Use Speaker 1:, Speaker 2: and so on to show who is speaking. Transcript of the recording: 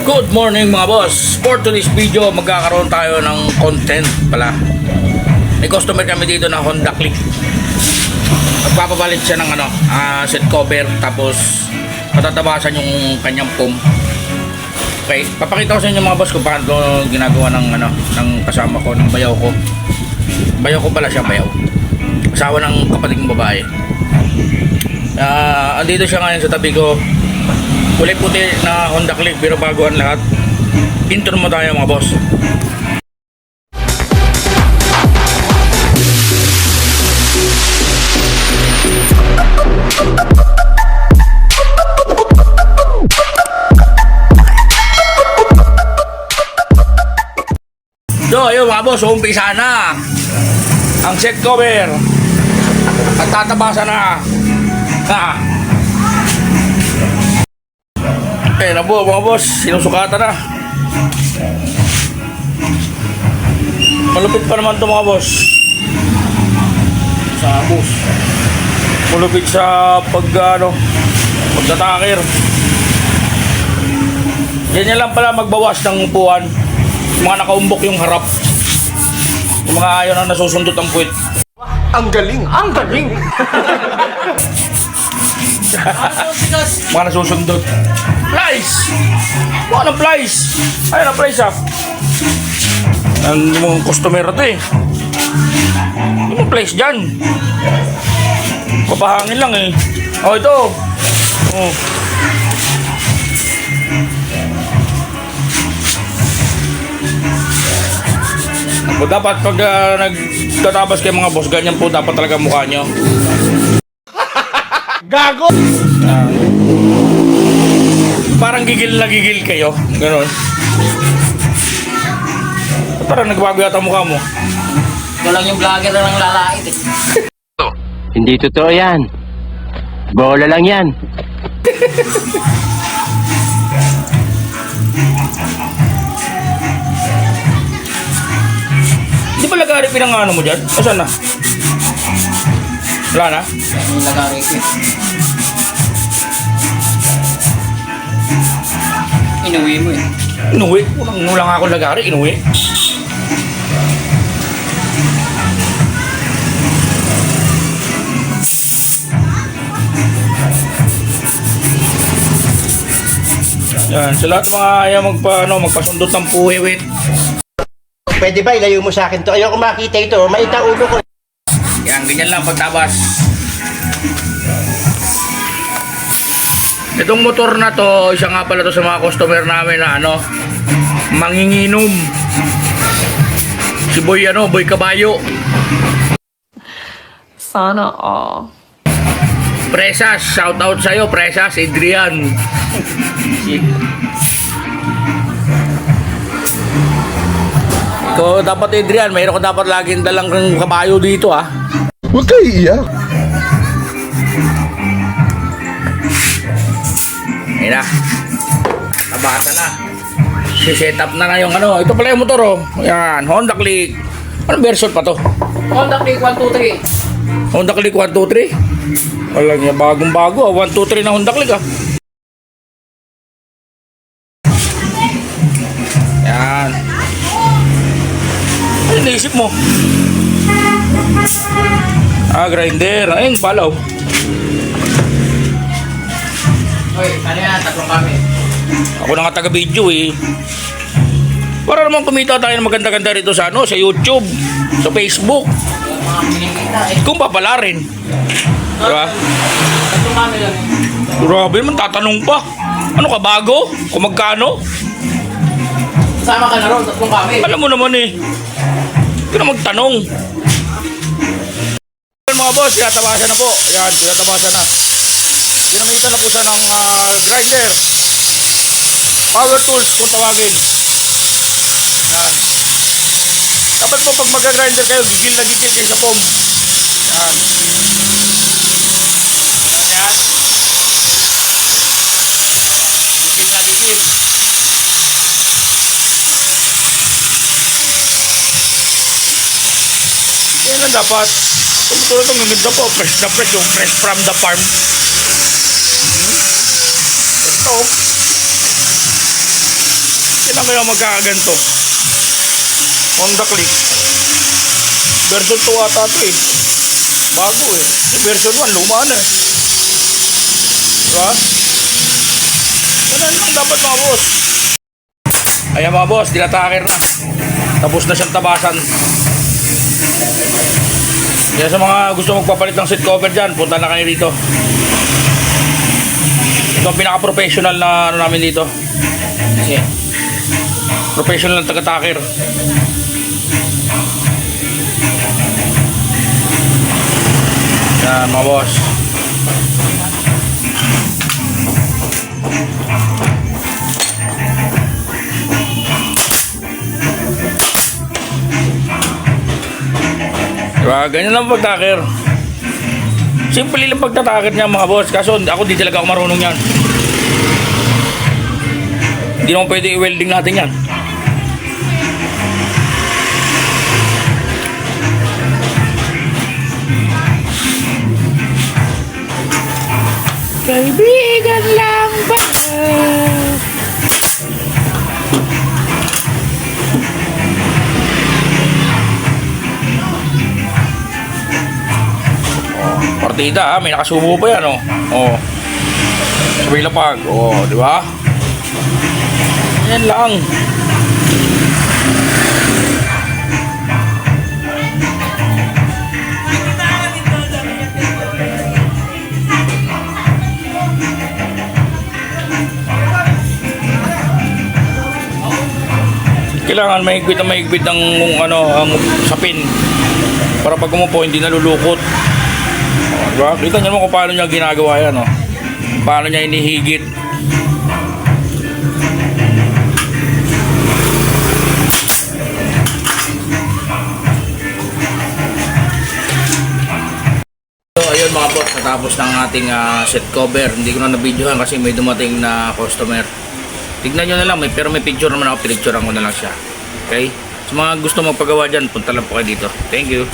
Speaker 1: Good morning mga boss. For today's video, magkakaroon tayo ng content pala. May customer kami dito na Honda Click. Magpapabalit siya ng seat cover, tapos patatabasan yung kanyang foam. Okay, papakita ko sa inyo mga boss kung paano ginagawa ng kasama ko, ng bayaw ko. Bayaw ko pala siya, bayaw. Asawa ng kapatid kong babae. Andito siya ngayon sa tabi ko. Kulay puti na Honda Click, pero bago ang lahat. Intro mo tayo mga boss. So ayun mga boss, umpisa na ang seat cover at tatabasan na. Ayun na po mga boss, sinusukatan na. Malupit pa naman ito mga boss. Sa boss, malupit sa pagtatakir. Ganyan lang pala magbawas ng upuan. Yung mga nakaumbok yung harap, yung mga ayaw na nasusundot ang puwit.
Speaker 2: Ang galing! Ang galing!
Speaker 1: Mga nasusundot. Flies! Mga na flies! Ayun na flies ah. Ang mga customer ito eh. Yung flies dyan. Kapahangin lang eh. Oh ito. Oh. So, dapat pag nagtatabas kayo mga boss, ganyan po dapat talaga mukha nyo.
Speaker 2: Gago!
Speaker 1: Parang gigil na gigil kayo. Ganon. Parang nagbago yata mukha mo.
Speaker 3: Walang yung vlogger na lang lalait eh.
Speaker 4: Hindi totoo yan. Bola lang yan.
Speaker 1: Di ba lagari pinangano mo dyan? Asan na? Wala na?
Speaker 3: Yung lagari ko eh. Inuwi mo eh.
Speaker 1: Inuwi? Wala nga ako lagari, inuwi. Yan, sa lahat ng mga ayaw magpasundot ng puwiwit.
Speaker 2: Pwede ba ilayo mo sa akin to? Ayoko makita ito. Maita ulo ko.
Speaker 1: Yan, ganyan lang pagtabas. Itong motor na to, isa nga pala to sa mga customer namin na manginginom. Si Boy Boy Kabayo.
Speaker 5: Sana all.
Speaker 1: Presas, shout out sa'yo, Presas, Adrian. Ikaw dapat, Adrian, mayroon ka dapat laging dalang kabayo dito ah.
Speaker 2: Huwag kayo iiyak.
Speaker 1: Ayun na. Tabata na. Si-set up na yung ito pala yung motor oh. Yan, Honda Click. Anong version pa to?
Speaker 3: Honda Click 123.
Speaker 1: Honda Click 123? Wala niya, bagong bago 123 na Honda Click ah. Yan. Ano naisip mo? Grinder. Ayun, palaw.
Speaker 3: Hoy, ano yan? Tatlong kami.
Speaker 1: Ako na nga taga-video eh. Para naman kumita tayo ng maganda-ganda rito sa sa YouTube, sa Facebook.
Speaker 3: Yung mga pinikita eh.
Speaker 1: Kung papalarin. Diba?
Speaker 3: Tatlong kami lang eh.
Speaker 1: Grabe naman, tatanong pa. Ano ka, bago? Kung magkano?
Speaker 3: Sama ka na ron, tatlong kami.
Speaker 1: Alam mo naman eh. Hindi na magtanong. Mga boss, yatabasan na po. Yan, yatabasan na. Ginamitan na po siya ng grinder. Power tools kung tawagin. Yan. Dapat po pag mag-grinder kayo, gigil na gigil kayo sa foam. Yan. Yan. Gigil na gigil. Yan lang dapat. Tulad ng ganda po, fresh na fresh, yung fresh from the farm. Ito. Kailan kaya magkakaganto? Honda Click. Version 2 ata ito eh. Bago eh. Yung version 1, luma na eh. Diba? Ganun lang dapat mga boss. Ayan mga boss, dinataker na. Tapos na siyang tabasan. Kaya sa mga gusto magpapalit ng seat cover dyan, punta na kayo dito. Ito ang pinaka-professional na ano namin dito. Kasi professional ng taga-taker. Yan mga boss. Diba? Ganyan lang pagtaker. Simple lang pagtatakir niya mga boss. Kaso ako di talaga ako marunong yan. Hindi naman pwede i-welding natin yan. Kaibigan lang ba? Partida ha, may nakasubo pa yan oh. Oh. Sabay lapag. Oh, di ba? Yan lang. Kailangan mahigpit ang ano, ang sapin para pag umupo hindi nalulukot. Diba? Kita nyo naman kung paano niya ginagawa yan, oh. Paano niya inihigit. So, ayun mga boss, natapos ng ating set cover. Hindi ko na na-videohan kasi may dumating na customer. Tignan nyo na lang, pero may picture naman ako, pinicturean ko na lang siya. Okay? Sa mga gusto magpagawa dyan, punta lang po kayo dito. Thank you.